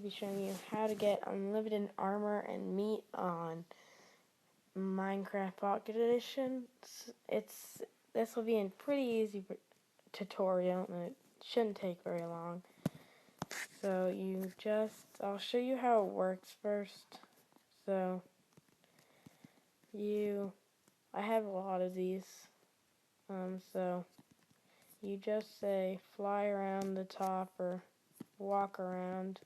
be showing you how to get unlimited armor and meat on Minecraft Pocket Edition. This will be a pretty easy tutorial, and it shouldn't take very long. So I'll show you how it works first. So I have a lot of these. So you just say fly around the top or walk around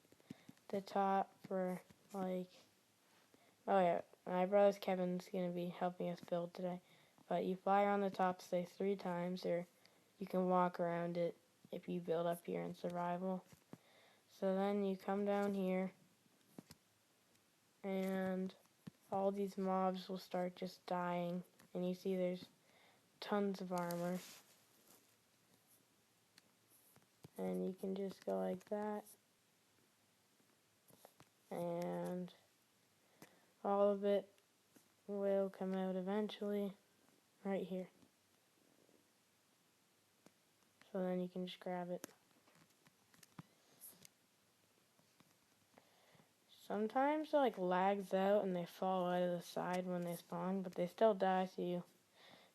the top for like, oh yeah, my brother Kevin's going to be helping us build today. But you fly around the top, say 3 times, or you can walk around it if you build up here in survival. So then you come down here, and all these mobs will start just dying. And you see there's tons of armor. And you can just go like that. And all of it will come out eventually right here. So then you can just grab it. Sometimes it like lags out and they fall out of the side when they spawn, but they still die, so you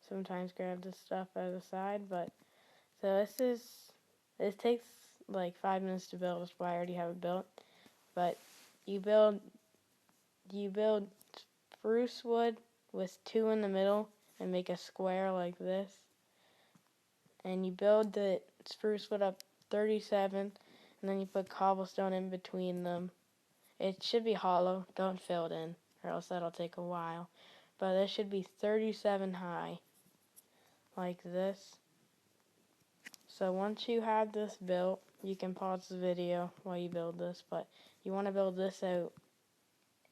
sometimes grab the stuff out of the side. But so this takes like 5 minutes to build, that's why I already have it built. But you build spruce wood with 2 in the middle and make a square like this. And you build the spruce wood up 37, and then you put cobblestone in between them. It should be hollow, don't fill it in, or else that'll take a while. But it should be 37 high, like this. So once you have this built, you can pause the video while you build this, but you want to build this out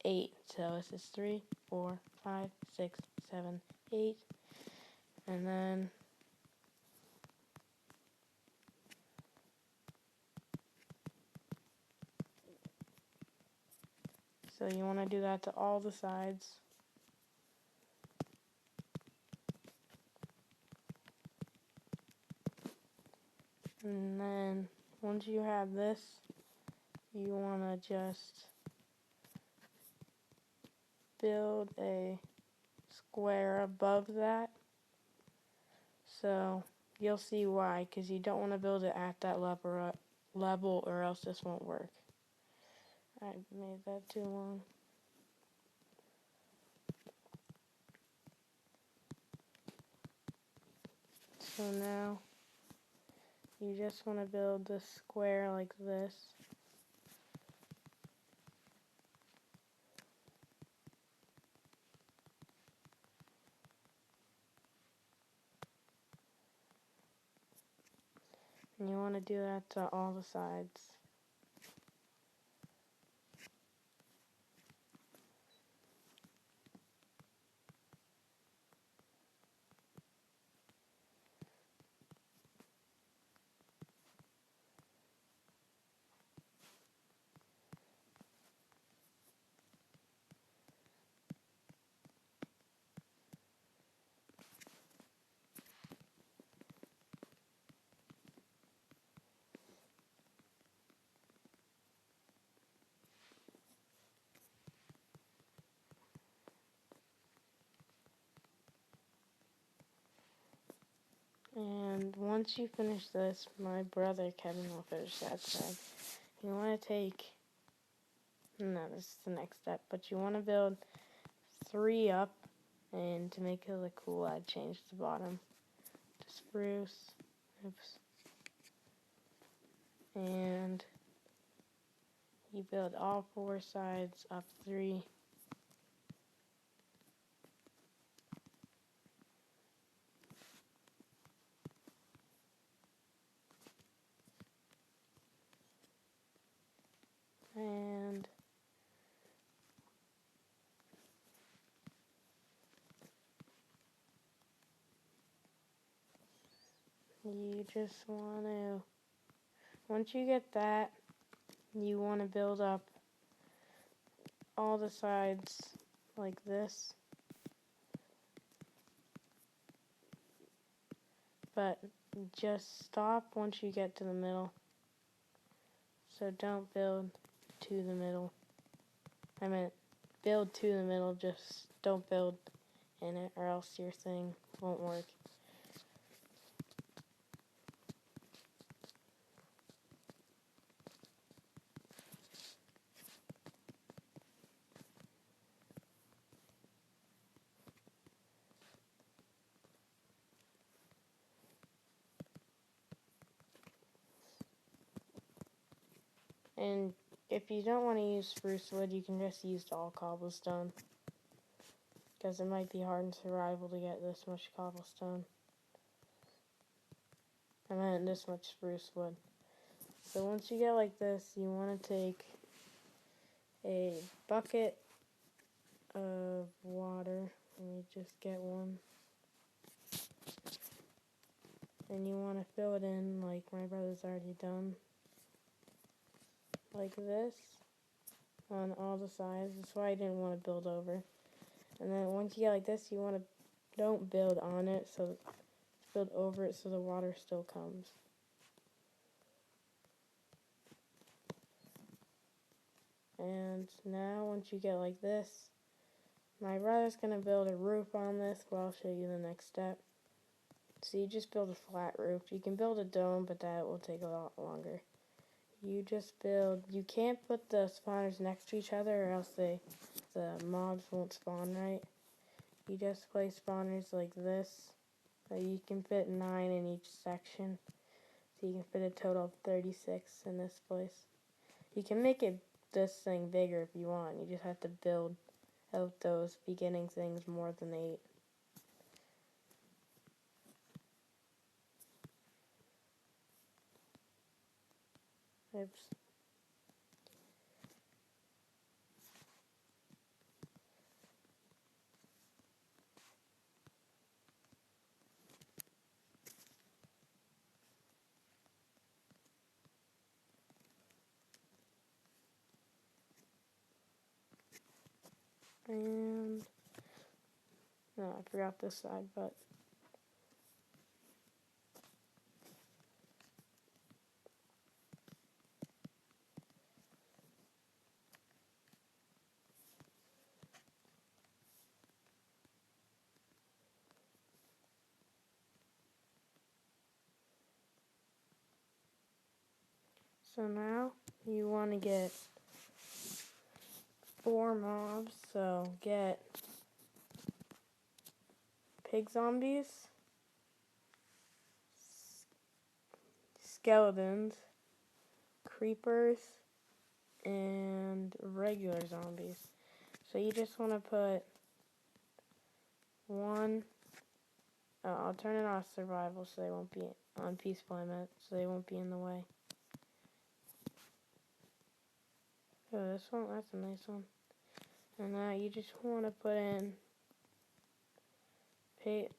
8. So this is 3, 4, 5, 6, 7, 8, and then so you want to do that to all the sides. And then once you have this, you want to just build a square above that. So you'll see why, because you don't want to build it at that level or else this won't work. I made that too long. So now you just want to build this square like this. And you want to do that to all the sides. And once you finish this, my brother Kevin will finish that side. You want to no, this is the next step, but you want to build 3 up, and to make it look cool, I'd change the bottom to spruce. Oops. And you build all 4 sides up 3. And you just want to, once you get that, you want to build up all the sides like this. But just stop once you get to the middle. So don't build to the middle. I meant build to the middle, just don't build in it or else your thing won't work. And if you don't want to use spruce wood, you can just use all cobblestone, because it might be hard in survival to get this much cobblestone. I meant this much spruce wood. So once you get like this, you want to take a bucket of water. Let me just get one. And you want to fill it in like my brother's already done. Like this. On all the sides. That's why I didn't want to build over. And then once you get like this, you want to don't build on it, so build over it so the water still comes. And now once you get like this, my brother's gonna build a roof on this, but I'll show you the next step. So you just build a flat roof. You can build a dome, but that will take a lot longer. You just build, you can't put the spawners next to each other or else the mobs won't spawn right. You just place spawners like this. So you can fit 9 in each section. So you can fit a total of 36 in this place. You can make this thing bigger if you want. You just have to build out those beginning things more than 8. Oops. And no, I forgot this side, but so now you want to get 4 mobs. So get pig zombies, skeletons, creepers, and regular zombies. So you just want to put one. I'll turn it off survival so they won't be on peaceful, I meant, so they won't be in the way. Oh, this one, that's a nice one. And now you just want to put in pig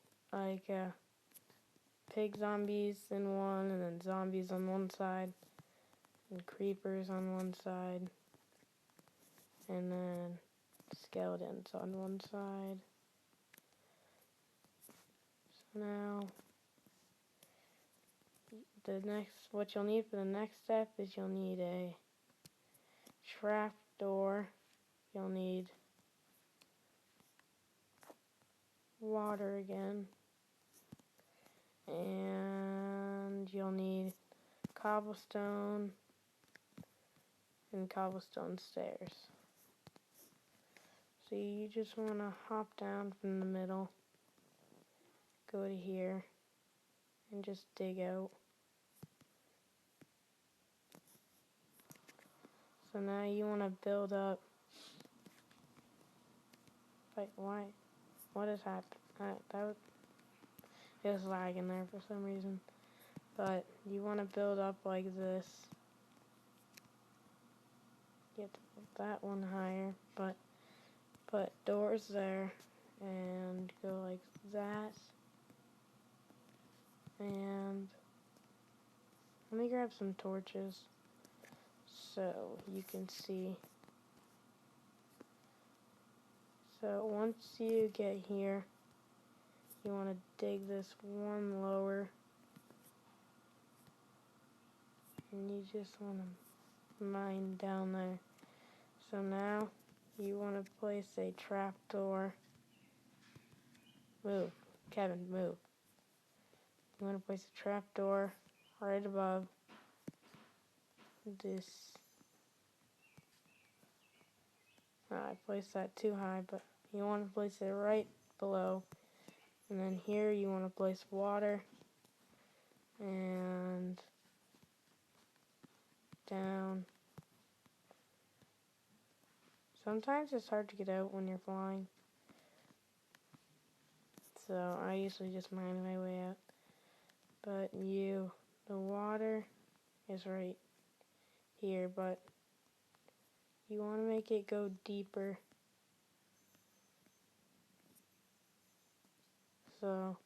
zombies in one, and then zombies on one side, and creepers on one side, and then skeletons on one side. So now, what you'll need for the next step is you'll need a trap door, you'll need water again, and you'll need cobblestone and cobblestone stairs. So you just want to hop down from the middle, go to here, and just dig out. So now you want to build up. Wait, why? What has happened? It was lagging there for some reason. But you want to build up like this. Get that one higher, but put doors there and go like that. And let me grab some torches so you can see. So once you get here, you want to dig this one lower, and you just want to mine down there. So now you want to place a trapdoor. Move. Kevin, move. You want to place a trapdoor right above this. I placed that too high, but you want to place it right below. And then here you want to place water. And down. Sometimes it's hard to get out when you're flying. So I usually just mine my way out. But the water is right here, but you want to make it go deeper. So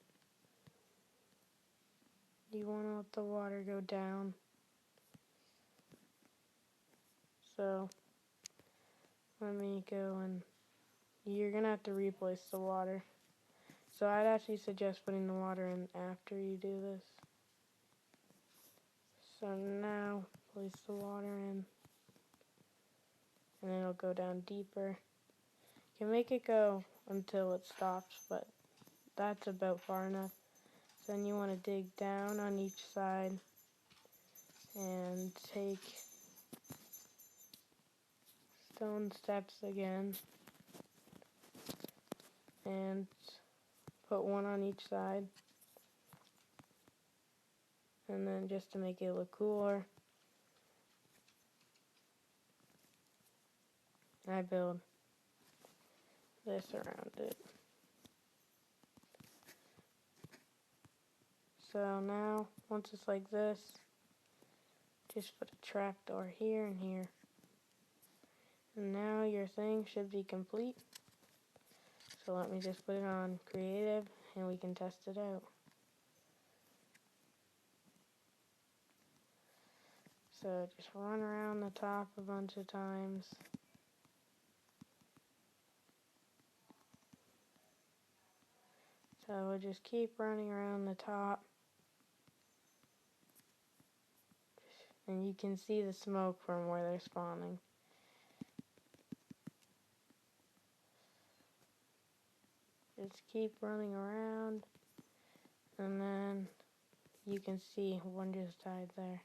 you want to let the water go down. So let me go, and you're going to have to replace the water. So I'd actually suggest putting the water in after you do this. So now place the water in, and then it'll go down deeper. You can make it go until it stops, but that's about far enough. So then you want to dig down on each side and take stone steps again and put one on each side. And then just to make it look cooler, I build this around it. So now, once it's like this, just put a trapdoor here and here. And now your thing should be complete. So let me just put it on creative and we can test it out. So just run around the top a bunch of times. So we'll just keep running around the top. And you can see the smoke from where they're spawning. Just keep running around. And then you can see one just died there.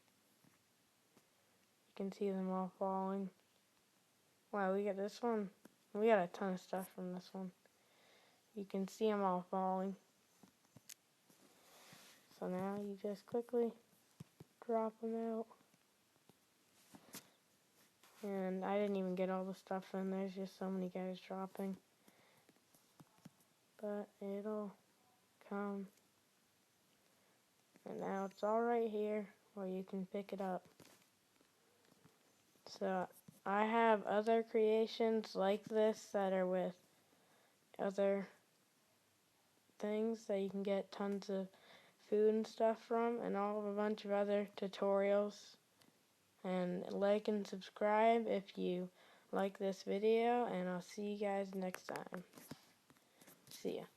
You can see them all falling. Wow, we got this one. We got a ton of stuff from this one. You can see them all falling. So now you just quickly drop them out. And I didn't even get all the stuff in. There's just so many guys dropping. But it'll come. And now it's all right here where you can pick it up. So I have other creations like this that are with other things that you can get tons of food and stuff from, and all of a bunch of other tutorials. And like and subscribe if you like this video, and I'll see you guys next time. See ya.